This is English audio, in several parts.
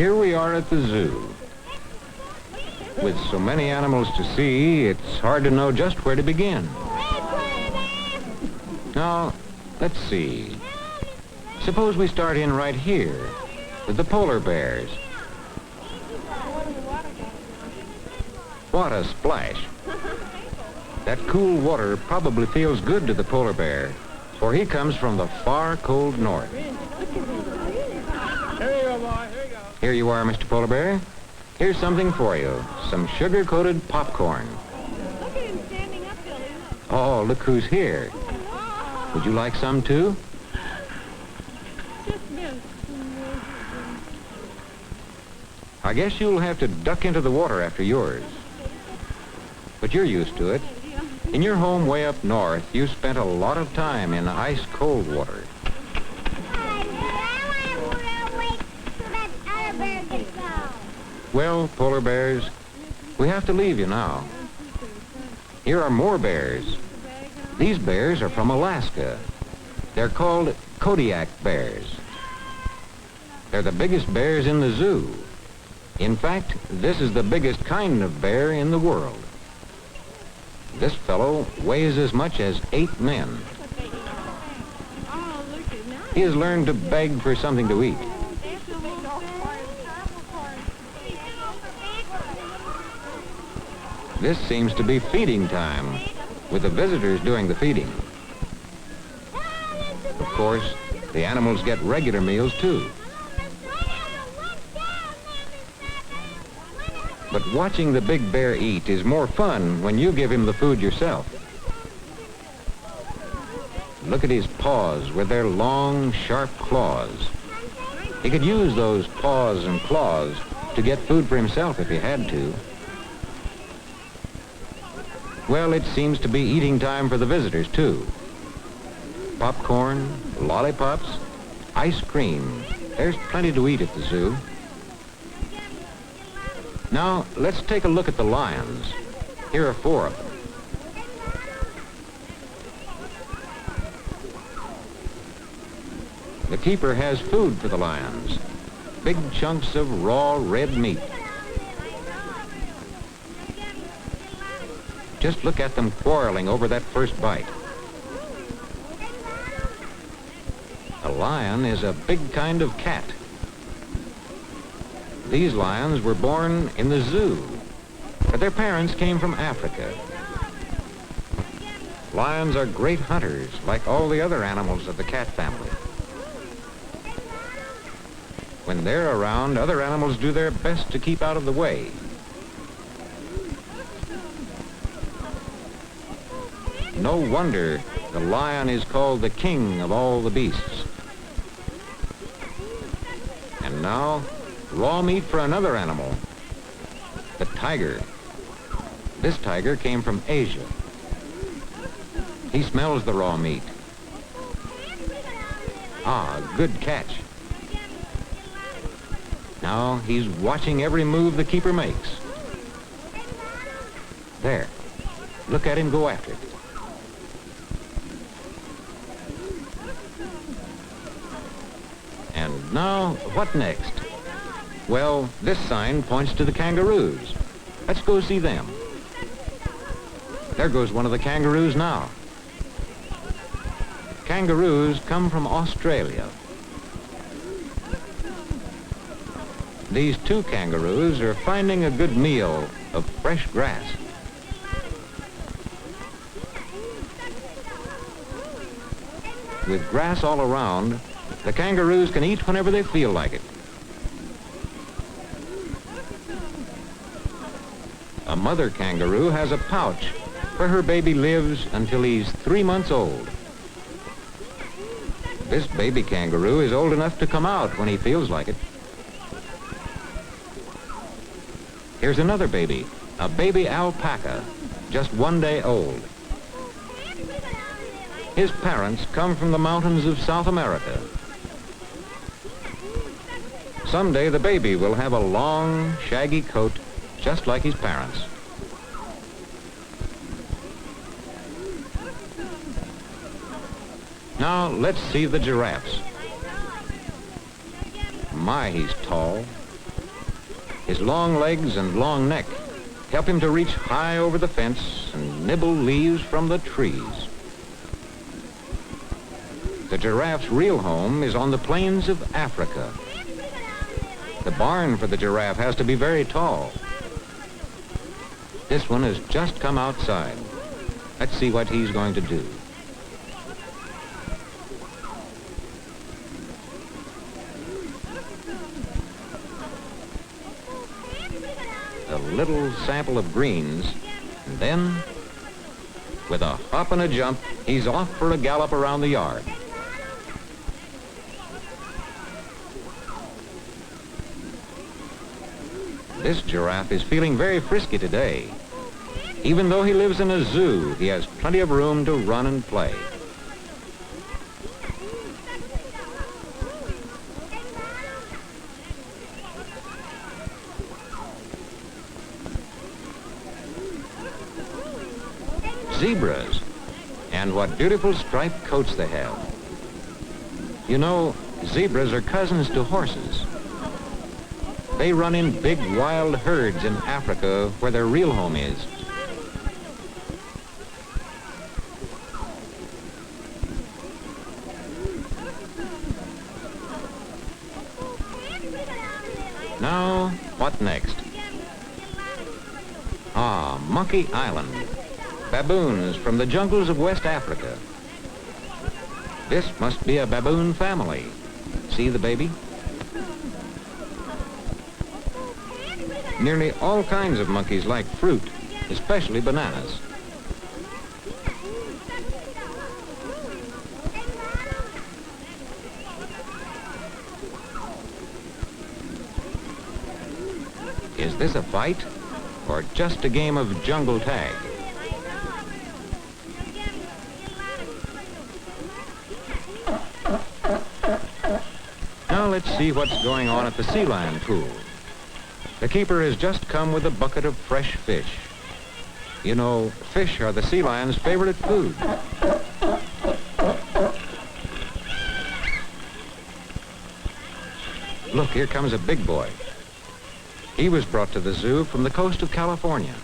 Here we are at the zoo. With so many animals to see, it's hard to know just where to begin. Now, let's see. Suppose we start in right here with the polar bears. What a splash. That cool water probably feels good to the polar bear, for he comes from the far cold north. Here you go, boy. Here you go. Here you are, Mr. Polar Bear. Here's something for you. Some sugar-coated popcorn. Look at him standing up, Billy. Oh, look who's here. Would you like some, too? Just missed. I guess you'll have to duck into the water after yours. But you're used to it. In your home way up north, you spent a lot of time in ice-cold water. Well, polar bears, we have to leave you now. Here are more bears. These bears are from Alaska. They're called Kodiak bears. They're the biggest bears in the zoo. In fact, this is the biggest kind of bear in the world. This fellow weighs as much as 8 men. He has learned to beg for something to eat. This seems to be feeding time, with the visitors doing the feeding. Of course, the animals get regular meals too. But watching the big bear eat is more fun when you give him the food yourself. Look at his paws with their long, sharp claws. He could use those paws and claws to get food for himself if he had to. Well, it seems to be eating time for the visitors, too. Popcorn, lollipops, ice cream. There's plenty to eat at the zoo. Now, let's take a look at the lions. Here are 4 of them. The keeper has food for the lions. Big chunks of raw red meat. Just look at them quarreling over that first bite. A lion is a big kind of cat. These lions were born in the zoo, but their parents came from Africa. Lions are great hunters, like all the other animals of the cat family. When they're around, other animals do their best to keep out of the way. No wonder the lion is called the king of all the beasts. And now, raw meat for another animal, the tiger. This tiger came from Asia. He smells the raw meat. Ah, good catch. Now he's watching every move the keeper makes. There, look at him go after it. And now, what next? Well, this sign points to the kangaroos. Let's go see them. There goes one of the kangaroos now. Kangaroos come from Australia. These 2 kangaroos are finding a good meal of fresh grass. With grass all around, the kangaroos can eat whenever they feel like it. A mother kangaroo has a pouch where her baby lives until he's 3 months old. This baby kangaroo is old enough to come out when he feels like it. Here's another baby, a baby alpaca, just 1 day old. His parents come from the mountains of South America. Someday the baby will have a long, shaggy coat just like his parents. Now let's see the giraffes. My, he's tall. His long legs and long neck help him to reach high over the fence and nibble leaves from the trees. The giraffe's real home is on the plains of Africa. The barn for the giraffe has to be very tall. This one has just come outside. Let's see what he's going to do. A little sample of greens, and then, with a hop and a jump, he's off for a gallop around the yard. This giraffe is feeling very frisky today. Even though he lives in a zoo, he has plenty of room to run and play. Zebras, and what beautiful striped coats they have. You know, zebras are cousins to horses. They run in big wild herds in Africa where their real home is. Now, what next? Ah, Monkey Island. Baboons from the jungles of West Africa. This must be a baboon family. See the baby? Nearly all kinds of monkeys like fruit, especially bananas. Is this a fight or just a game of jungle tag? Now let's see what's going on at the sea lion pool. The keeper has just come with a bucket of fresh fish. You know, fish are the sea lion's favorite food. Look, here comes a big boy. He was brought to the zoo from the coast of California.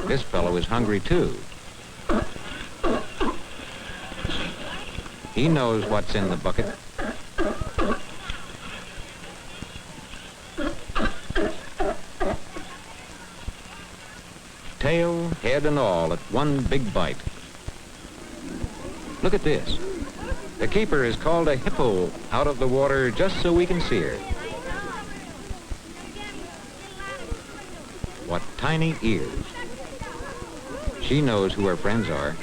This fellow is hungry too. He knows what's in the bucket. Tail, head, and all at one big bite. Look at this. The keeper has called a hippo out of the water just so we can see her. What tiny ears. She knows who her friends are.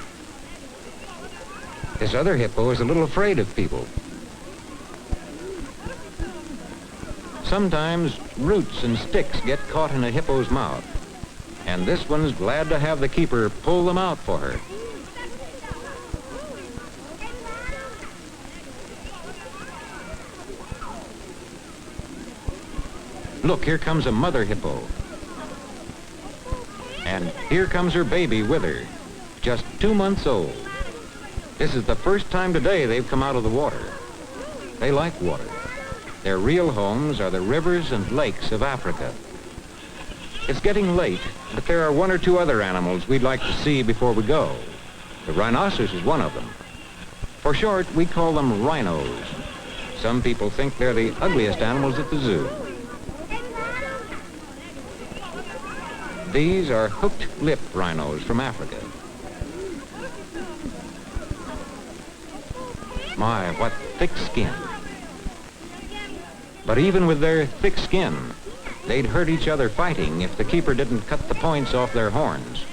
This other hippo is a little afraid of people. Sometimes roots and sticks get caught in a hippo's mouth, and this one's glad to have the keeper pull them out for her. Look, here comes a mother hippo. And here comes her baby with her, just 2 months old. This is the first time today they've come out of the water. They like water. Their real homes are the rivers and lakes of Africa. It's getting late, but there are 1 or 2 other animals we'd like to see before we go. The rhinoceros is one of them. For short, we call them rhinos. Some people think they're the ugliest animals at the zoo. These are hooked-lip rhinos from Africa. My, what thick skin. But even with their thick skin, they'd hurt each other fighting if the keeper didn't cut the points off their horns.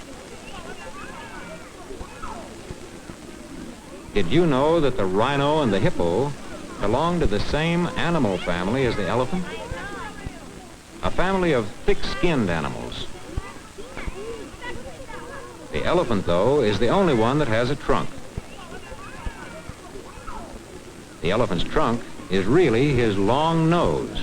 Did you know that the rhino and the hippo belong to the same animal family as the elephant? A family of thick-skinned animals. The elephant, though, is the only one that has a trunk. The elephant's trunk is really his long nose.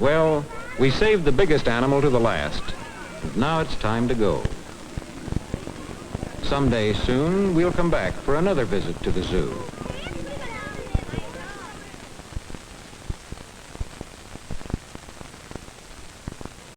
Well, We saved the biggest animal to the last. And now it's time to go. Someday soon, we'll come back for another visit to the zoo.